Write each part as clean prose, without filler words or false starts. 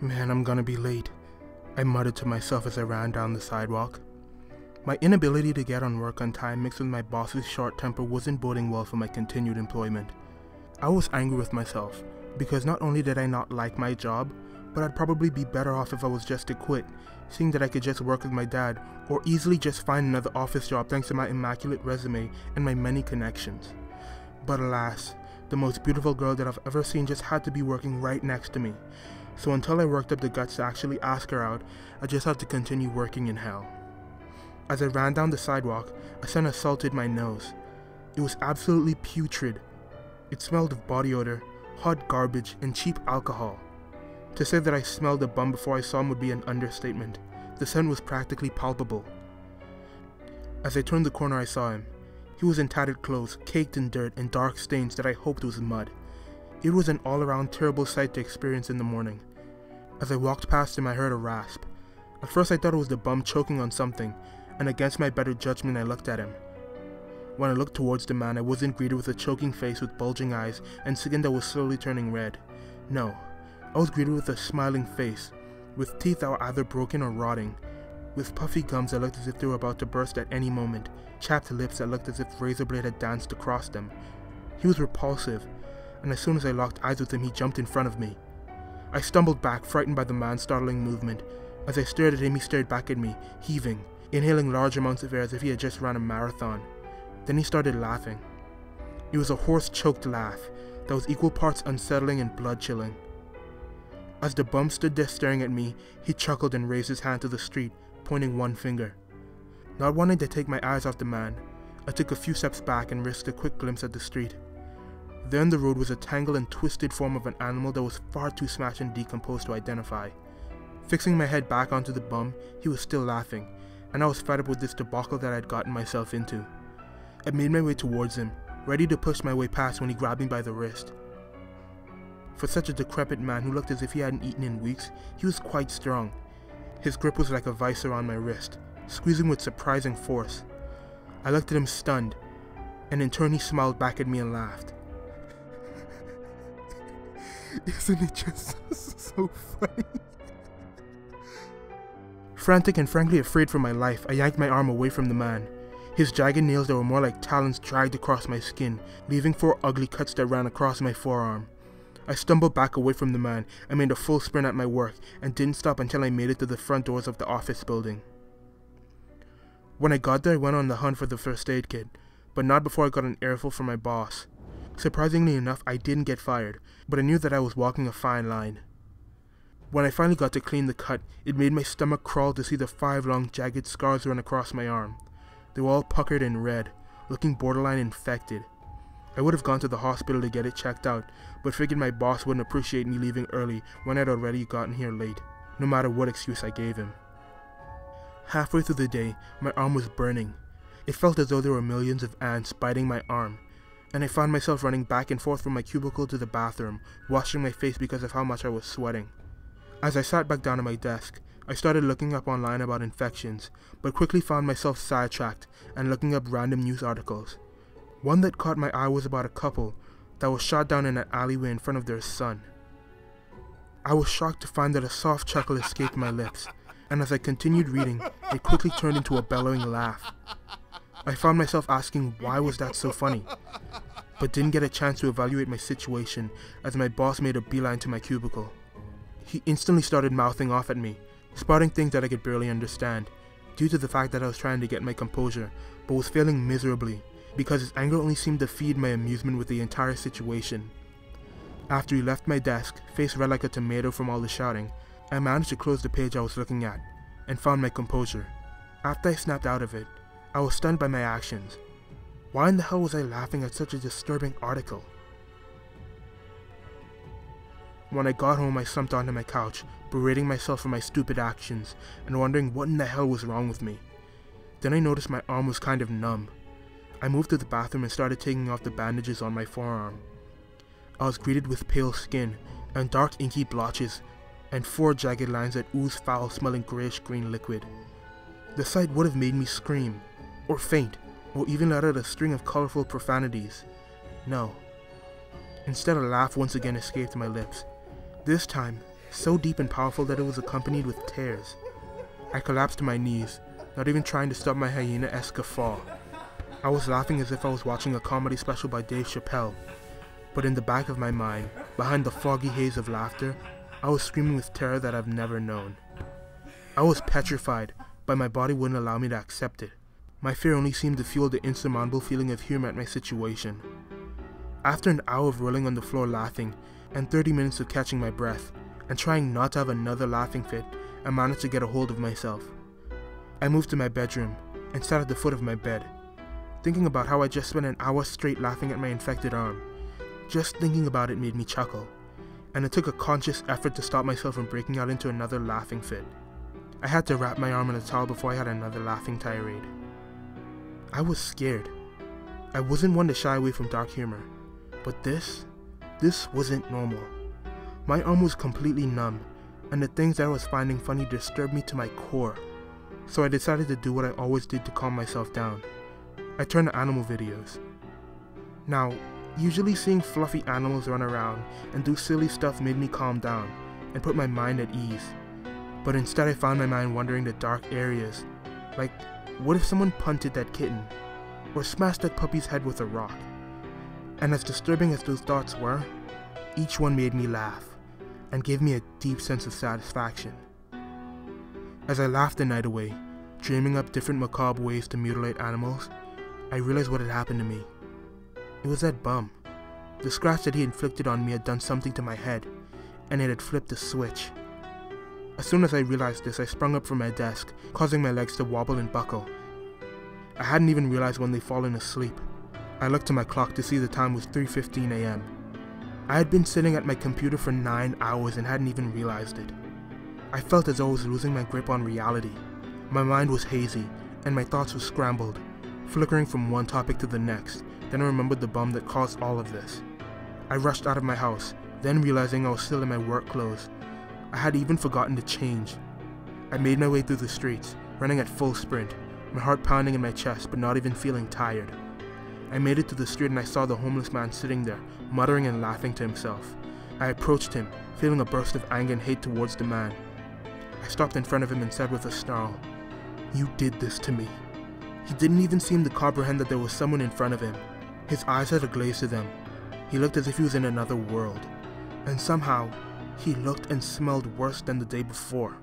Man, I'm gonna be late, I muttered to myself as I ran down the sidewalk. My inability to get on work on time mixed with my boss's short temper wasn't boding well for my continued employment. I was angry with myself, because not only did I not like my job, but I'd probably be better off if I was just to quit, seeing that I could just work with my dad, or easily just find another office job thanks to my immaculate resume and my many connections. But alas, the most beautiful girl that I've ever seen just had to be working right next to me, so until I worked up the guts to actually ask her out, I just had to continue working in hell. As I ran down the sidewalk, a scent assaulted my nose. It was absolutely putrid. It smelled of body odor, hot garbage, and cheap alcohol. To say that I smelled a bum before I saw him would be an understatement. The scent was practically palpable. As I turned the corner, I saw him. He was in tattered clothes, caked in dirt and dark stains that I hoped was mud. It was an all-around terrible sight to experience in the morning. As I walked past him, I heard a rasp. At first I thought it was the bum choking on something, and against my better judgment I looked at him. When I looked towards the man, I wasn't greeted with a choking face with bulging eyes and skin that was slowly turning red. No, I was greeted with a smiling face, with teeth that were either broken or rotting, with puffy gums that looked as if they were about to burst at any moment, chapped lips that looked as if razor blade had danced across them. He was repulsive, and as soon as I locked eyes with him, he jumped in front of me. I stumbled back, frightened by the man's startling movement. As I stared at him, he stared back at me, heaving, inhaling large amounts of air as if he had just run a marathon. Then he started laughing. It was a hoarse, choked laugh that was equal parts unsettling and blood-chilling. As the bum stood there staring at me, he chuckled and raised his hand to the street, pointing one finger. Not wanting to take my eyes off the man, I took a few steps back and risked a quick glimpse at the street. There in the road was a tangled and twisted form of an animal that was far too smashed and decomposed to identify. Fixing my head back onto the bum, he was still laughing, and I was fed up with this debacle that I had gotten myself into. I made my way towards him, ready to push my way past when he grabbed me by the wrist. For such a decrepit man who looked as if he hadn't eaten in weeks, he was quite strong. His grip was like a vice around my wrist, squeezing with surprising force. I looked at him stunned, and in turn he smiled back at me and laughed. Isn't it just so funny? Frantic and frankly afraid for my life, I yanked my arm away from the man. His jagged nails that were more like talons dragged across my skin, leaving 4 ugly cuts that ran across my forearm. I stumbled back away from the man and made a full sprint at my work and didn't stop until I made it to the front doors of the office building. When I got there, I went on the hunt for the first aid kit, but not before I got an earful from my boss. Surprisingly enough, I didn't get fired, but I knew that I was walking a fine line. When I finally got to clean the cut, it made my stomach crawl to see the 5 long jagged scars run across my arm. They were all puckered and red, looking borderline infected. I would have gone to the hospital to get it checked out, but figured my boss wouldn't appreciate me leaving early when I'd already gotten here late, no matter what excuse I gave him. Halfway through the day, my arm was burning. It felt as though there were millions of ants biting my arm, and I found myself running back and forth from my cubicle to the bathroom, washing my face because of how much I was sweating. As I sat back down at my desk, I started looking up online about infections, but quickly found myself sidetracked and looking up random news articles. One that caught my eye was about a couple that was shot down in an alleyway in front of their son. I was shocked to find that a soft chuckle escaped my lips, and as I continued reading, it quickly turned into a bellowing laugh. I found myself asking why was that so funny, but didn't get a chance to evaluate my situation as my boss made a beeline to my cubicle. He instantly started mouthing off at me, spouting things that I could barely understand, due to the fact that I was trying to get my composure, but was failing miserably, because his anger only seemed to feed my amusement with the entire situation. After he left my desk, face red like a tomato from all the shouting, I managed to close the page I was looking at, and found my composure. After I snapped out of it, I was stunned by my actions. Why in the hell was I laughing at such a disturbing article? When I got home, I slumped onto my couch, berating myself for my stupid actions, and wondering what in the hell was wrong with me. Then I noticed my arm was kind of numb. I moved to the bathroom and started taking off the bandages on my forearm. I was greeted with pale skin, and dark inky blotches, and 4 jagged lines that oozed foul-smelling grayish-green liquid. The sight would have made me scream, or faint, or even let out a string of colorful profanities. No. Instead, a laugh once again escaped my lips. This time, so deep and powerful that it was accompanied with tears. I collapsed to my knees, not even trying to stop my hyena-esque guffaw. I was laughing as if I was watching a comedy special by Dave Chappelle, but in the back of my mind, behind the foggy haze of laughter, I was screaming with terror that I've never known. I was petrified, but my body wouldn't allow me to accept it. My fear only seemed to fuel the insurmountable feeling of humor at my situation. After an hour of rolling on the floor laughing, and 30 minutes of catching my breath, and trying not to have another laughing fit, I managed to get a hold of myself. I moved to my bedroom, and sat at the foot of my bed, thinking about how I just spent an hour straight laughing at my infected arm. Just thinking about it made me chuckle, and it took a conscious effort to stop myself from breaking out into another laughing fit. I had to wrap my arm in a towel before I had another laughing tirade. I was scared. I wasn't one to shy away from dark humor, but this wasn't normal. My arm was completely numb, and the things that I was finding funny disturbed me to my core. So I decided to do what I always did to calm myself down. I turned to animal videos. Now, usually seeing fluffy animals run around and do silly stuff made me calm down and put my mind at ease. But instead I found my mind wandering to dark areas, like what if someone punted that kitten, or smashed that puppy's head with a rock? And as disturbing as those thoughts were, each one made me laugh, and gave me a deep sense of satisfaction. As I laughed the night away, dreaming up different macabre ways to mutilate animals, I realized what had happened to me. It was that bum. The scratch that he inflicted on me had done something to my head, and it had flipped a switch. As soon as I realized this, I sprung up from my desk, causing my legs to wobble and buckle. I hadn't even realized when they'd fallen asleep. I looked at my clock to see the time was 3:15 a.m. I had been sitting at my computer for 9 hours and hadn't even realized it. I felt as though I was losing my grip on reality. My mind was hazy, and my thoughts were scrambled, flickering from one topic to the next. Then I remembered the bum that caused all of this. I rushed out of my house, then realizing I was still in my work clothes. I had even forgotten to change. I made my way through the streets, running at full sprint, my heart pounding in my chest but not even feeling tired. I made it to the street and I saw the homeless man sitting there, muttering and laughing to himself. I approached him, feeling a burst of anger and hate towards the man. I stopped in front of him and said with a snarl, "You did this to me." He didn't even seem to comprehend that there was someone in front of him. His eyes had a glaze to them. He looked as if he was in another world. And somehow, he looked and smelled worse than the day before.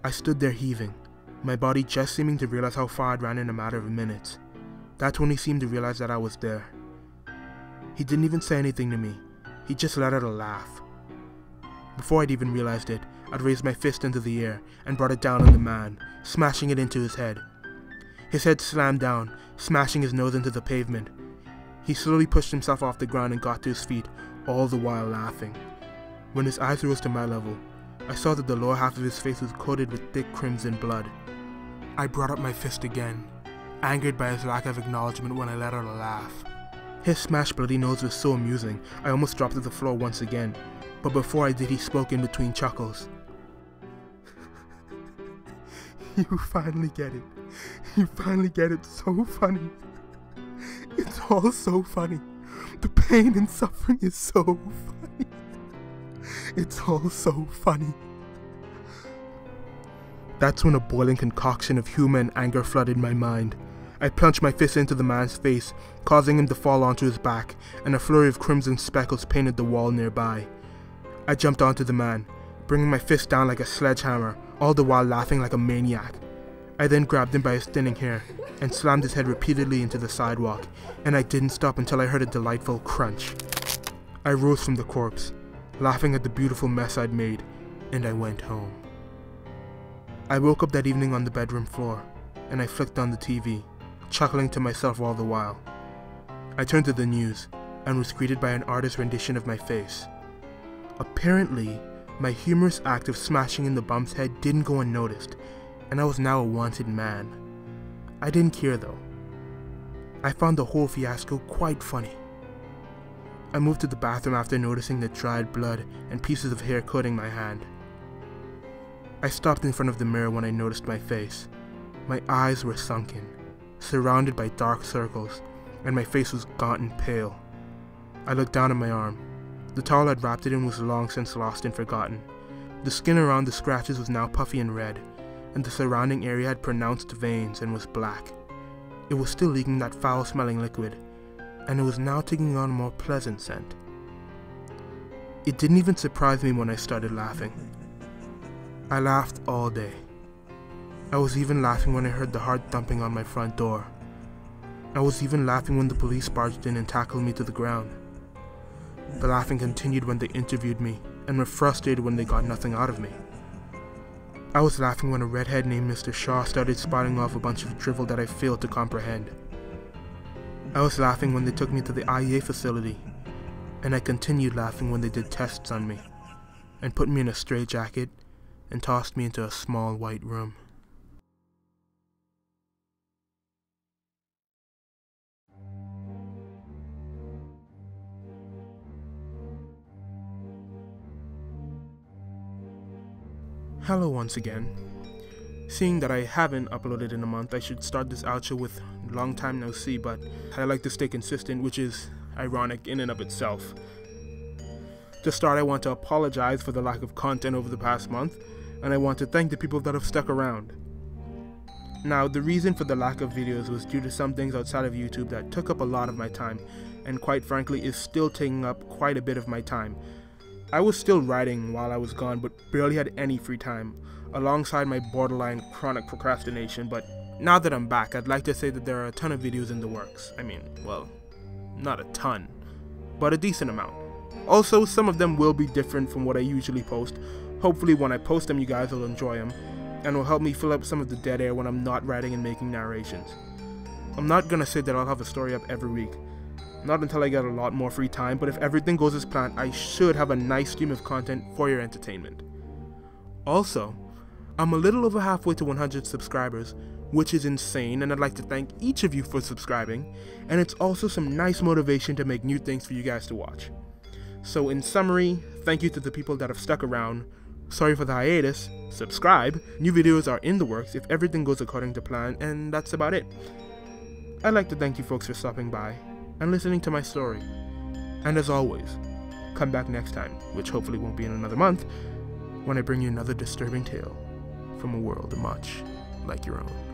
I stood there heaving, my body just seeming to realize how far I'd ran in a matter of minutes. That's when he seemed to realize that I was there. He didn't even say anything to me. He just let out a laugh. Before I'd even realized it, I'd raised my fist into the air and brought it down on the man, smashing it into his head. His head slammed down, smashing his nose into the pavement. He slowly pushed himself off the ground and got to his feet, all the while laughing. When his eyes rose to my level, I saw that the lower half of his face was coated with thick crimson blood. I brought up my fist again, angered by his lack of acknowledgement when I let out a laugh. His smashed bloody nose was so amusing, I almost dropped to the floor once again, but before I did he spoke in between chuckles. "You finally get it. You finally get it. So funny. It's all so funny. The pain and suffering is so funny. It's all so funny." That's when a boiling concoction of humor and anger flooded my mind. I plunged my fist into the man's face, causing him to fall onto his back, and a flurry of crimson speckles painted the wall nearby. I jumped onto the man, bringing my fist down like a sledgehammer, all the while laughing like a maniac. I then grabbed him by his thinning hair and slammed his head repeatedly into the sidewalk, and I didn't stop until I heard a delightful crunch. I rose from the corpse, laughing at the beautiful mess I'd made, and I went home. I woke up that evening on the bedroom floor, and I flicked on the TV, chuckling to myself all the while. I turned to the news, and was greeted by an artist's rendition of my face. Apparently, my humorous act of smashing in the bum's head didn't go unnoticed, and I was now a wanted man. I didn't care though. I found the whole fiasco quite funny. I moved to the bathroom after noticing the dried blood and pieces of hair coating my hand. I stopped in front of the mirror when I noticed my face. My eyes were sunken, surrounded by dark circles, and my face was gaunt and pale. I looked down at my arm. The towel I'd wrapped it in was long since lost and forgotten, The skin around the scratches was now puffy and red, and the surrounding area had pronounced veins and was black. It was still leaking that foul-smelling liquid, and it was now taking on a more pleasant scent. It didn't even surprise me when I started laughing. I laughed all day. I was even laughing when I heard the hard thumping on my front door. I was even laughing when the police barged in and tackled me to the ground. The laughing continued when they interviewed me, and were frustrated when they got nothing out of me. I was laughing when a redhead named Mr. Shaw started spouting off a bunch of drivel that I failed to comprehend. I was laughing when they took me to the IEA facility, and I continued laughing when they did tests on me, and put me in a straitjacket, and tossed me into a small white room. Hello once again. Seeing that I haven't uploaded in a month, I should start this outro with long time no see, but I like to stay consistent, which is ironic in and of itself. To start, I want to apologize for the lack of content over the past month, and I want to thank the people that have stuck around. Now, the reason for the lack of videos was due to some things outside of YouTube that took up a lot of my time, and quite frankly is still taking up quite a bit of my time. I was still writing while I was gone, but barely had any free time, alongside my borderline chronic procrastination. But now that I'm back, I'd like to say that there are a ton of videos in the works. I mean, well, not a ton, but a decent amount. Also, some of them will be different from what I usually post. Hopefully when I post them, you guys will enjoy them, and will help me fill up some of the dead air when I'm not writing and making narrations. I'm not gonna say that I'll have a story up every week. Not until I get a lot more free time, but if everything goes as planned, I should have a nice stream of content for your entertainment. Also, I'm a little over halfway to 100 subscribers, which is insane, and I'd like to thank each of you for subscribing, and it's also some nice motivation to make new things for you guys to watch. So in summary, thank you to the people that have stuck around. Sorry for the hiatus, subscribe, new videos are in the works if everything goes according to plan, and that's about it. I'd like to thank you folks for stopping by and listening to my story. And as always, come back next time, which hopefully won't be in another month, when I bring you another disturbing tale from a world much like your own.